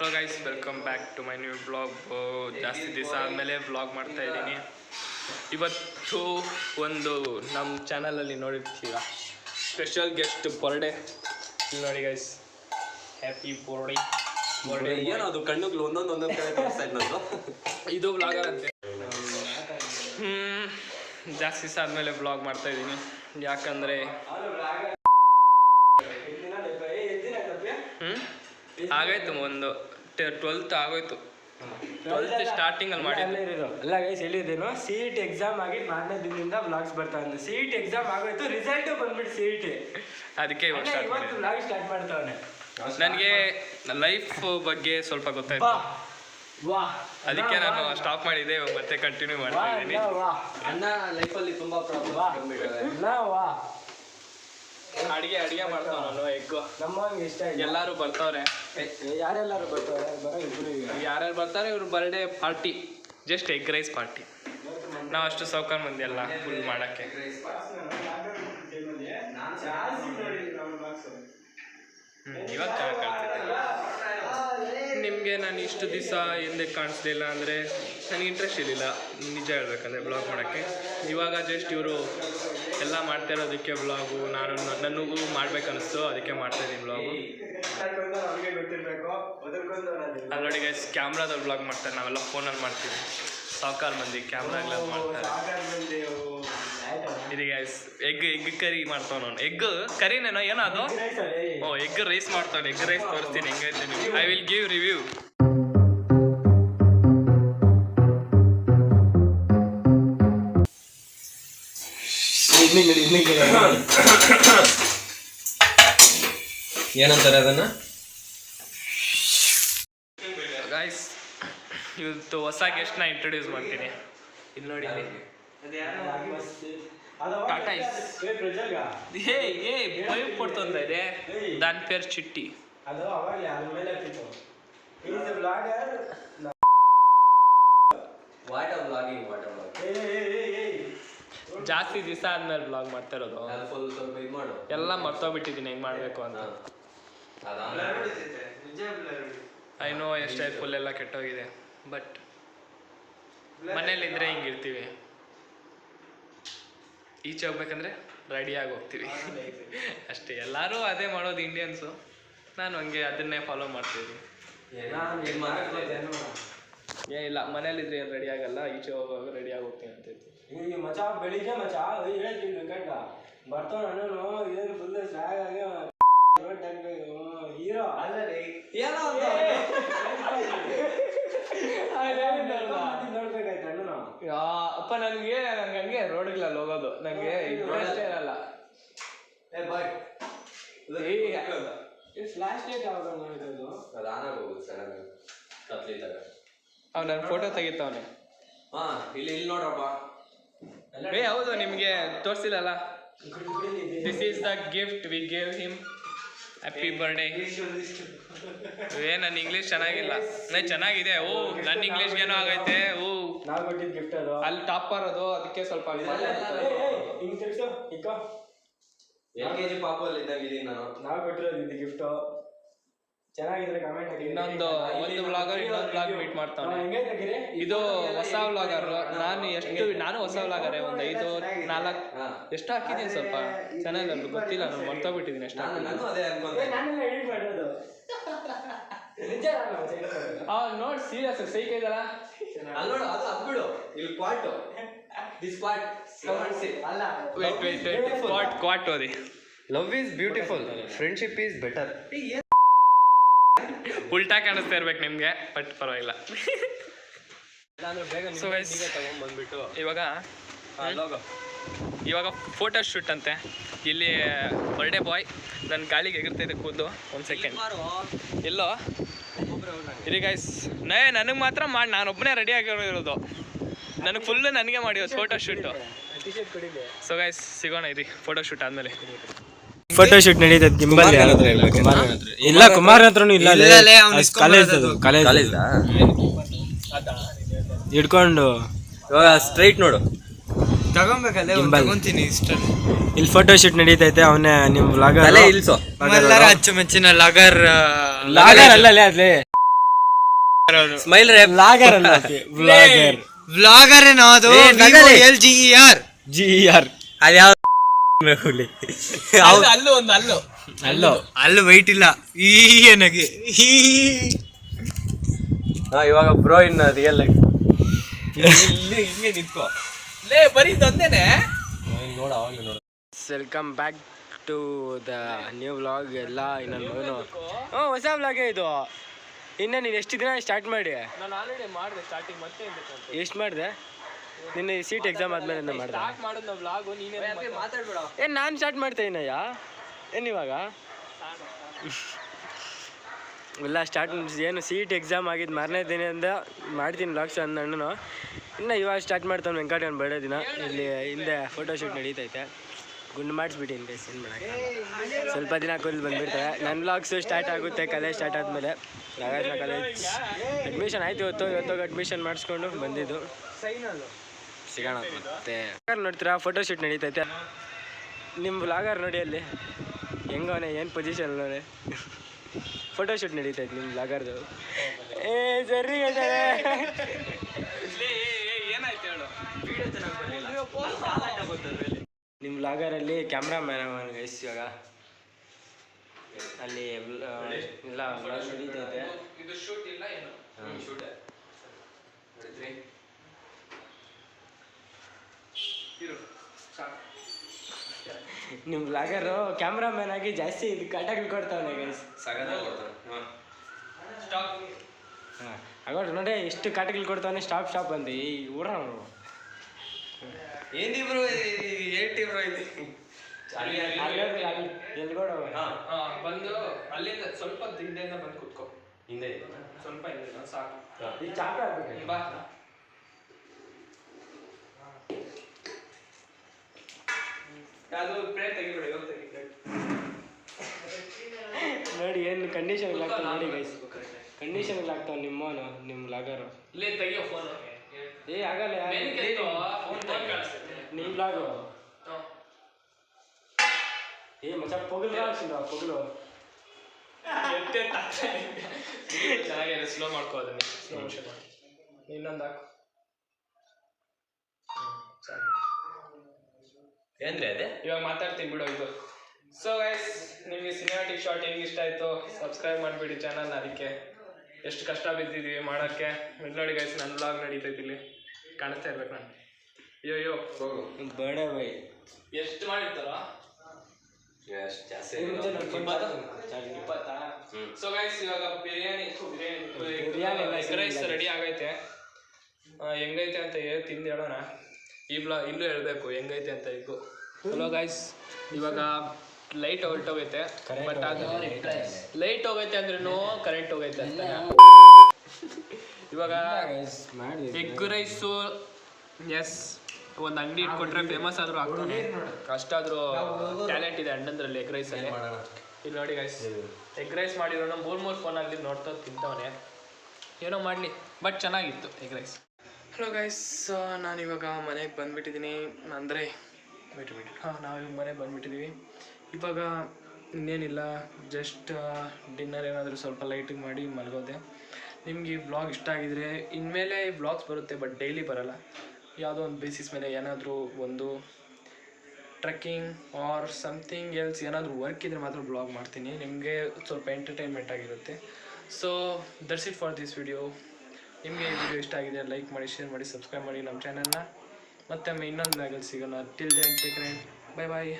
Hello guys, welcome back to my new blog. ಜಾಸ್ತಿ ದಿವಸ ಆದಮೇಲೆ ಬ್ಲಾಗ್ ಮಾಡ್ತಾ ಇದ್ದೀನಿ. ಇವತ್ತು ಒಂದು ನಮ್ಮ ಚಾನಲಲ್ಲಿ ನೋಡಿರ್ತೀರ, ಸ್ಪೆಷಲ್ ಗೆಸ್ಟ್ ಬರ್ಡೇ. ಇಲ್ಲಿ ನೋಡಿ ಗೈಸ್, ಹ್ಯಾಪಿ ಬರ್ಡೇ. ಏನದು ಕಣ್ಣುಗಳು ಒಂದೊಂದು ಕಡೆ ತೋರಿಸ್ತಾ ಇದ್ದು. ಇದು ಬ್ಲಾಗರ್ ಅಂತೆ. ಜಾಸ್ತಿ ದಿವಸ ಆದಮೇಲೆ ಬ್ಲಾಗ್ ಮಾಡ್ತಾ ಇದ್ದೀನಿ. ಯಾಕಂದರೆ ಆಗೋಯ್ತು, ಒಂದು 12th ಆಗೋಯ್ತು. 12th ಸ್ಟಾರ್ಟಿಂಗಲ್ಲಿ ಮಾಡಿದ್ದು. ಎಲ್ಲ ಗೈಸ್ ಹೇಳಿದ್ದೇನು, CET ಎಕ್ಸಾಮ್ ಆಗಿ 4ನೇ ದಿನದಿಂದ ಬ್ಲಾಗ್ಸ್ ಬರ್ತಾ ಇದ್ದೆ. CET ಎಕ್ಸಾಮ್ ಆಗೋಯ್ತು, ರಿಸಲ್ಟು ಬಂದ್ಬಿಟ್ಟು CET. ಅದಕ್ಕೆ ಇವತ್ತು ಬ್ಲಾಗ್ ಸ್ಟಾರ್ಟ್ ಮಾಡ್ತಾವನೆ. ನನಗೆ ಲೈಫ್ ಬಗ್ಗೆ ಸ್ವಲ್ಪ ಗೊತ್ತಾಯ್ತು, ಅದಕ್ಕೆ ನಾನು ಸ್ಟಾಪ್ ಮಾಡಿದ್ದೆ. ಮತ್ತೆ ಕಂಟಿನ್ಯೂ ಮಾಡ್ತಾ ಇದ್ದೀನಿ. ಅಣ್ಣ ಲೈಫಲ್ಲಿ ತುಂಬಾ ಪ್ರಾಬ್ಲಮ್. ಅಡಿಗೆ ಮಾಡ್ತಾವ ನಾನು. ಎಗ್ಗು ನಮ್ಮವ್ನಿಗೆ ಇಷ್ಟ ಇಲ್ಲ. ಎಲ್ಲರೂ ಬರ್ತಾವ್ರೆ. ಯಾರೆಲ್ಲರೂ ಬರ್ತಾರೆ? ಯಾರ್ಯಾರು ಬರ್ತಾರೆ, ಇವ್ರ birthday party, just egg rice party. ನಾವು ಅಷ್ಟು ಸೌಕರ್ಯ ಮಂದಿ ಎಲ್ಲ ಫುಲ್ ಮಾಡೋಕ್ಕೆ. ಇವಾಗ ಚೆನ್ನಾಗಿ ಕಾಣ್ತಿದೆ. ನಿಮಗೆ ನಾನು ಇಷ್ಟು ದಿವಸ ಹಿಂದೆ ಕಾಣಿಸ್ಲಿಲ್ಲ ಅಂದರೆ ನನಗೆ ಇಂಟ್ರೆಸ್ಟ್ ಇರಲಿಲ್ಲ, ನಿಜ ಹೇಳ್ಬೇಕಂದ್ರೆ ಬ್ಲಾಗ್ ಮಾಡೋಕ್ಕೆ. ಇವಾಗ ಜಸ್ಟ್ ಇವರು ಎಲ್ಲ ಮಾಡ್ತಾ ಇರೋದಕ್ಕೆ ಬ್ಲಾಗು ನನಗೂ ಮಾಡ್ಬೇಕನ್ನಿಸ್ತು, ಅದಕ್ಕೆ ಮಾಡ್ತಾಯಿದ್ದೀನಿ ಬ್ಲಾಗು. ಅಲ್ಲಿ ನೋಡಿ ಗೈಸ್, ಕ್ಯಾಮ್ರಾದಲ್ಲಿ ಬ್ಲಾಗ್ ಮಾಡ್ತಾರೆ, ನಾವೆಲ್ಲ ಫೋನಲ್ಲಿ ಮಾಡ್ತೀವಿ. ಸಾವ್ಕಾರ್ ಮಂದಿ ಕ್ಯಾಮ್ರಾಗ್ಲ ಮಾಡ್ತಾರೆ. ಇದು ಗೈಸ್ ಎಗ್ ಕರಿ ಮಾಡ್ತಾವ. ನಾನು ಎಗ್ ಕರಿನೇನೋ ಏನೋ ಅದು. ಎಗ್ ರೈಸ್ ಮಾಡ್ತಾವೆ. ಎಗ್ ರೈಸ್ ತೋರಿಸ್ತೀನಿ ಹೆಂಗೈತೆ ನೀವು. I will give review. ಏನಂತಾರೆ ಅದನ್ನ ಗೈಸ್, ಇವತ್ತು ಹೊಸ ಗೆಸ್ಟ್ನ ಇಂಟ್ರೊಡ್ಯೂಸ್ ಮಾಡ್ತೀನಿ. ಇಲ್ಲಿ ನೋಡಿ, ಟಾಟಾ ಪಡ್ತಂತ ಇದೆ. దాని పేరు చిట్టి. ಜಾಸ್ತಿ ದಿವಸ ಆದ್ಮೇಲೆ ಬ್ಲಾಗ್ ಮಾಡ್ತಾ ಇರೋದು. ಎಲ್ಲ ಮರ್ತೋಗ್ಬಿಟ್ಟಿದ್ದೀನಿ ಹೆಂಗ್ ಮಾಡ್ಬೇಕು ಅಂತ. ಐ ನೋ ಎಷ್ಟಾಯ್ತು, ಫುಲ್ ಎಲ್ಲ ಕೆಟ್ಟೋಗಿದೆ. ಬಟ್ ಮನೇಲಿದ್ರೆ ಹಿಂಗಿರ್ತೀವಿ. ಈಚೆ ಹೋಗ್ಬೇಕಂದ್ರೆ ರೆಡಿಯಾಗಿ ಹೋಗ್ತೀವಿ ಅಷ್ಟೇ. ಎಲ್ಲರೂ ಅದೇ ಮಾಡೋದು ಇಂಡಿಯನ್ಸು. ನಾನು ಹಂಗೆ ಅದನ್ನೇ ಫಾಲೋ ಮಾಡ್ತಿದ್ದೀನಿ. ಏನಿಲ್ಲ, ಮನೇಲಿದ್ರೆ ಏನು ರೆಡಿ ಆಗಲ್ಲ, ಈಚೆ ಹೋಗುವಾಗ ರೆಡಿಯಾಗಿ ಹೋಗ್ತೀನಿ ಅಂತ ಹೇಳ್ತೀನಿ. ಈ ಮಚಾ ಬೆಳಿಗ್ಗೆ ಮಚಾ ಹೇಳ್ತೀನಿ ಕಂಡ ಬರ್ತಾವ. ನಾನು ಇದೇನು ಫುಲ್ ಸಾಗಾಗಿ ಹೀರೋ ಏನೋ ನೋಡ್ಬೇಕಾಯ್ತು ಅಣ್ಣನು. ಅಪ್ಪ ನನಗೆ ಹಂಗೆ ರೋಡ್ಗಳಲ್ಲಿ ಹೋಗೋದು ನನಗೆ ಅಷ್ಟೇ ಇರಲ್ಲ. ಫ್ಲಾಶ್ ಲೈಟ್ ಯಾವಾಗ ನೋಡಿದ್ದು? ಅವ್ ನನ್ನ ಫೋಟೋ ತೆಗಿತಾವನೆ. ಇಲ್ಲಿ ನೋಡ್ರಪ್ಪ. ಹೌದು, ನಿಮಗೆ ತೋರಿಸಿಲ್ಲಲ್ಲ. This is the gift we gave him. Happy birthday. ನನ್ನ ಇಂಗ್ಲೀಷ್ ಚೆನ್ನಾಗಿಲ್ಲ. ಚೆನ್ನಾಗಿದೆ. ನನ್ನ ಇಂಗ್ಲೀಷ್ಗೆ ಏನೋ ಆಗೈತೆ. ನಾವು ಕೊಟ್ಟಿದ್ದು ಗಿಫ್ಟ್ ಅದು. ಅಲ್ಲಿ ಟಾಪರ್ ಅದು, ಅದಕ್ಕೆ ಸ್ವಲ್ಪ LKG ಪಾಪಲ್ಲಿ ಇದ್ದಾಗ ಇದೀನಿ ನಾನು. ನಾವು ಕೊಟ್ಟಿರೋದು ಗಿಫ್ಟ್. ಚೆನ್ನಾಗಿದ್ರೆ ಕಮೆಂಟ್ ಹಾಕಿ. ಒಂದು ವ್ಲಾಗರ್ ಇನ್ನೊಂದು ವ್ಲಾಗ್ ಮೀಟ್ ಮಾಡ್ತಾನೆ. ಇದು ಹೊಸ ವ್ಲಾಗರ್. ನಾನು ಹೊಸ ವ್ಲಾಗರೇ. ಒಂದು 5-4 ಎಷ್ಟು ಹಾಕಿದ್ದೀನಿ. ಸ್ವಲ್ಪ ಚೆನ್ನಾಗಿ ಗೊತ್ತಿಲ್ಲ, ನಾನು ಮರ್ತೋಗ್ಬಿಟ್ಟಿದ್ದೀನಿ. ಎಷ್ಟು ನೋಡಿ, ಸೀರಿಯಸ್ ಸೈಕ್ ಇದಲ್ಲ. ಕ್ವಾಟ್ ಓದಿ. Love is beautiful, friendship is better. ಉಲ್ಟಾ ಕಾಣಿಸ್ತಾ ಇರ್ಬೇಕು ನಿಮ್ಗೆ, ಬಟ್ ಪರವಾಗಿಲ್ಲ. ಇವಾಗ ಫೋಟೋ ಶೂಟ್ ಅಂತೆ. ಇಲ್ಲಿ ಬರ್ಡೇ ಬಾಯ್ ನನ್ನ ಗಾಳಿಗೆ ಎಗಿರ್ತೈತೆ ಕೂದಲು. 1 ಸೆಕೆಂಡ್ ಎಲ್ಲೋ ಇರಿ ಗೈಸ್. ನನಗೆ ಮಾತ್ರ ಮಾಡಿ, ನಾನೊಬ್ಬನೇ ರೆಡಿ ಆಗಿರೋದು. ನನಗೆ ಫುಲ್ಲು ನನಗೆ ಮಾಡಿರೋದು ಫೋಟೋ ಶೂಟು. ಸೊ ಗೈಸ್, ಸಿಗೋಣ ಇರಿ ಫೋಟೋ ಶೂಟ್ ಆದಮೇಲೆ. ಫೋಟೋ ಶೂಟ್ ನಡೀತದೆ ಇಲ್ಲ, ಕುಮಾರ್ ಹತ್ರನು ಇಲ್ಲ. ಕಾಲೇಜ್ ಹಿಡ್ಕೊಂಡು ಸ್ಟ್ರೈಟ್ ನೋಡು. ಇಲ್ಲಿ ಫೋಟೋ ಶೂಟ್ ನಡೀತೈತೆ. ಅವನೇ ನಿಮ್ ವ್ಲಾಗರ್. ಅಚ್ಚುಮೆಚ್ಚಿನ ಲಾಗರ್ ಅಲ್ಲೇ ಸ್ಮೈಲ್ ವ್ಲಾಗರ್ ಅಲ್ಲ ವ್ಲಾಗರ್ ವ್ಲಾಗರ್ ಏನೋ ಅದು LGER GER ಅದ್ಯಾವ ಅಲ್ಲೂ ಒಂದು ಅಲ್ಲು ಅಲ್ಲೋ ಅಲ್ಲು ವೈಟ್ ಇಲ್ಲ ಈ ಏನಾಗಿ ಇವಾಗ ಬ್ರೋ ಇನ್ನು ರಿಯಲ್ ಆಗಿ ಹಿಂಗೆ ನಿಂತ್ಕೋ ಲೇ ಬರೀ ತಂದೇನೆ ನೋಡ ಅವಾಗಲೇ ನೋಡ. Welcome back to the new vlog. ಎಲ್ಲ ಇನ್ನೊಂದು ಮಗನು ಹೊಸ ವ್ಲಾಗೇ ಇದು. ಇನ್ನು ನೀನು ಎಷ್ಟು ದಿನ ಸ್ಟಾರ್ಟ್ ಮಾಡಿ? ನಾನು ಆಲ್ರೆಡಿ ಮಾಡಿದೆ ಸ್ಟಾರ್ಟಿಂಗ್, ಮತ್ತೆ ಎಷ್ಟು ಮಾಡಿದೆ? ನಿನ್ನೆ ಸೀಟ್ ಎಕ್ಸಾಮ್ ಆದ್ಮೇಲೆ ಮಾಡಿದೆ. ಸ್ಟಾರ್ಟ್ ಮಾಡೋದು ವ್ಲಾಗು ನೀನೇ ಮಾತಾಡ್ಬೇಡ. ಏನು ನಾನು ಸ್ಟಾರ್ಟ್ ಮಾಡ್ತೇನಯ್ಯ ಏನಿವಾಗ ಎಲ್ಲ ಸ್ಟಾರ್ಟ್ ಏನು ಸೀಟ್ ಎಕ್ಸಾಮ್ ಆಗಿದ್ದು ಮಾರನೇ ದಿನದಿಂದ ಮಾಡ್ತೀನಿ ವ್ಲಾಗ್ಸ್ ಅಣ್ಣನು. ಇನ್ನು ಇವಾಗ ಸ್ಟಾರ್ಟ್ ಮಾಡ್ತಾನೆ ವೆಂಕಟೇಶನ್ ಬರ್ಡೇ ದಿನ. ಇಲ್ಲಿ ಹಿಂದೆ ಫೋಟೋಶೂಟ್ ನಡೀತೈತೆ. ಗುಂಡು ಮಾಡಿಸ್ಬಿಟ್ಟಿನಿ ಗೈಸ್, ಏನು ಮಾಡೋಕ್ಕೆ. ಸ್ವಲ್ಪ ದಿನ ಕೂದಲು ಬಂದುಬಿಡ್ತವೆ. ನನ್ನ ವ್ಲಾಗ್ಸು ಸ್ಟಾರ್ಟ್ ಆಗುತ್ತೆ ಕಾಲೇಜ್ ಸ್ಟಾರ್ಟ್ ಆದಮೇಲೆ. ನಾಗಾರ್ಜುನ ಕಾಲೇಜ್ ಅಡ್ಮಿಷನ್ ಆಯಿತು. ಇವತ್ತೋಗಿ ಅಡ್ಮಿಷನ್ ಮಾಡಿಸ್ಕೊಂಡು ಬಂದಿದ್ದು. ಸಿಗೋಣ ಮತ್ತೆ ನೋಡ್ತೀರಾ ಫೋಟೋಶೂಟ್ ನಡೀತೈತೆ. ನಿಮ್ಮ ವ್ಲಾಗರ್ ನೋಡಿ ಅಲ್ಲಿ ಹೆಂಗವನೆ, ಏನು ಪೊಸಿಷನ್ ನೋಡಿ. ಫೋಟೋಶೂಟ್ ನಡೀತೈತೆ ನಿಮ್ಮ ವ್ಲಾಗರ್ದು. ಏ ಸರಿ ಏನಾಯ್ತು ಹೇಳು. ನಿಮ್ಮ ವ್ಲಾಗರಲ್ಲಿ ಕ್ಯಾಮ್ರಾಮ್ಯಾನ್ ಗೈಸ್. ಇವಾಗ ಅಲ್ಲಿ ಎಲ್ಲ ವ್ಲಾಗ್ ನಡೀತೈತೆ. ಇದು ಶೂಟ್ ಇಲ್ಲ ಏನು ಶೂಟ್ ನಿಮ್ಮ ವ್ಲಾಗರು ಕ್ಯಾಮ್ರಾಮ್ಯಾನ್ ಆಗಿ ಜಾಸ್ತಿ ಇದು ಕಾಟಗಳು ಕೊಡ್ತಾವನೆ ಗೈಸ್. ಹಾಂ ಹಾಗಾದ್ರೆ ನೋಡಿ ಎಷ್ಟು ಕಾಟಗಳು ಕೊಡ್ತಾವನೆ. ಸ್ಟಾಪ್ ಬಂದು ಈ ಊರ ಏನಿಬ್ರು ಹೇಳ್ತಿ ಬ್ರೋ ಇದು ಎಲ್ಗೋಡ ಬಂದು ಅಲ್ಲಿಂದ ಸ್ವಲ್ಪ ಹಿಂದೆಯಿಂದ ಬಂದು ಕುತ್ಕೋ. ಹಿಂದೆ ಸ್ವಲ್ಪ ಹಿಂದೆ ಸಾಕು. ಈ ಚಾಪ ಹಾಕ್ಬೇಕು ಬಾ. ಅದು ಪ್ಲೇಟ್ ತೆಗಿಬೇಡಿ, ಇವಾಗ ತೆಗಿ ಪ್ಲೇಟ್. ನೋಡಿ ಏನು ಕಂಡೀಷನ್ಗಳಾಗ್ತಾವೆ ನೋಡಿ ಗೈಸ್. ಕಂಡೀಷನ್ಗಳಾಗ್ತಾವೆ ನಿಮ್ಮವನು ನಿಮ್ಮ ವ್ಲಾಗರು. ಇಲ್ಲೇ ತೆಗಿಯೋ ಫೋನ್. ಏ ಆಗಲ್ಲ ನಿಮ್ಮ ವ್ಲಾಗು. ಏ ಮಚ್ಚ ಪೊಗಲು ಪೊಗಲು ಚೆನ್ನಾಗಿದೆ. ಸ್ಲೋ ಮಾಡ್ಕೋ ಅದನ್ನ, ಸ್ಲೋ ಮೋಷನ್ ಮಾಡಿ. ಇನ್ನೊಂದು ಹಾಕು. ಏನ್ರಿ ಅದೇ ಇವಾಗ ಮಾತಾಡ್ತೀನಿ ಬಿಡು ಇದು. ಸೊ ಗೈಸ್, ನಿಮಗೆ ಸಿನಿಮಾಟಿಕ್ ಶಾರ್ಟ್ ಹೆಂಗೆ ಇಷ್ಟ ಆಯಿತು ಸಬ್ಸ್ಕ್ರೈಬ್ ಮಾಡಿಬಿಡಿ ಚಾನಲ್ನ. ಅದಕ್ಕೆ ಎಷ್ಟು ಕಷ್ಟ ಬಿದ್ದಿದ್ದೀವಿ ಮಾಡೋಕ್ಕೆ. ಇದು ನೋಡಿ ಗೈಸ್, ನನ್ನ ವ್ಲಾಗ್ ನಡೀತೈತಿ. ಇಲ್ಲಿ ಕಾಣಿಸ್ತಾ ಇರ್ಬೇಕು ನಾನು. ಅಯ್ಯೋ ಬರ್ಡೇ ಬೈ ಎಷ್ಟು ಮಾಡಿರ್ತಾರ? ಸೊ ಗೈಸ್, ಇವಾಗ ಬಿರಿಯಾನಿ ಎಗ್ ರೈಸ್ ರೆಡಿ ಆಗೈತೆ. ಹೆಂಗೈತೆ ಅಂತ ತಿಂದು ಹೇಳೋಣ. ಇಲ್ಲೂ ಹೇಳ್ಬೇಕು ಹೆಂಗೈತೆ ಅಂತ. ಈಗ ಹಲೋ ಗೈಸ್, ಇವಾಗ ಲೈಟ್ ಹೊರಟೋಗೈತೆ. ಬಟ್ ಅದು ಲೈಟ್ ಹೋಗೈತೆ ಅಂದ್ರೂ ಕರೆಂಟ್ ಹೋಗೈತೆ ಅಂತ. ಇವಾಗ ಎಗ್ ರೈಸು ಎಸ್ ಒಂದು ಅಂಗಡಿ ಇಟ್ಕೊಟ್ರೆ ಫೇಮಸ್ ಆದರೂ ಆಗ್ತಾನೆ. ಅಷ್ಟಾದರೂ ಟ್ಯಾಲೆಂಟ್ ಇದೆ ಅಣ್ಣಂದ್ರಲ್ಲಿ ಎಗ್ ರೈಸಲ್ಲಿ. ಇಲ್ಲಿ ನೋಡಿ ಗೈಸ್, ಎಗ್ ರೈಸ್ ಮಾಡಿರೋನು ಮೂರು ಫೋನಾಗಲಿ ನೋಡ್ತಾ ತಿಂತವನೆ. ಏನೋ ಮಾಡಲಿ, ಬಟ್ ಚೆನ್ನಾಗಿತ್ತು ಎಗ್ ರೈಸ್. ಹಲೋ ಗೈಸ್, ನಾನಿವಾಗ ಮನೆಗೆ ಬಂದುಬಿಟ್ಟಿದ್ದೀನಿ. ಅಂದರೆ ನಾವು ಮನೆಗೆ ಬಂದುಬಿಟ್ಟಿದ್ದೀವಿ. ಇವಾಗ ಇನ್ನೇನಿಲ್ಲ, ಜಸ್ಟ್ ಡಿನ್ನರ್ ಏನಾದರೂ ಸ್ವಲ್ಪ ಲೈಟಿಗೆ ಮಾಡಿ ಮಲಗೋದೆ. ನಿಮಗೆ ಈ ವ್ಲಾಗ್ ಇಷ್ಟ ಆಗಿದರೆ ಇನ್ಮೇಲೆ ವ್ಲಾಗ್ಸ್ ಬರುತ್ತೆ, ಬಟ್ ಡೈಲಿ ಬರೋಲ್ಲ. ಯಾವುದೋ ಒಂದು ಬೇಸಿಸ್ ಮೇಲೆ ಏನಾದರೂ ಒಂದು ಟ್ರೆಕ್ಕಿಂಗ್ ಆರ್ ಸಮಥಿಂಗ್ ಎಲ್ಸ್ ಏನಾದರೂ ವರ್ಕ್ ಇದ್ದರೆ ಮಾತ್ರ ವ್ಲಾಗ್ ಮಾಡ್ತೀನಿ. ನಿಮಗೆ ಸ್ವಲ್ಪ ಎಂಟರ್ಟೈನ್ಮೆಂಟ್ ಆಗಿರುತ್ತೆ. So that's it for this video. ನಿಮಗೆ ಈ ವಿಡಿಯೋ ಇಷ್ಟ ಆಗಿದೆ ಲೈಕ್ ಮಾಡಿ, ಶೇರ್ ಮಾಡಿ, ಸಬ್ಸ್ಕ್ರೈಬ್ ಮಾಡಿ ನಮ್ಮ ಚಾನಲ್ನ. ಮತ್ತೆ ಇನ್ನೊಂದು ವ್ಲಾಗಲ್ಲಿ ಸಿಗೋಣ. Till then take care, bye ಬಾಯ್.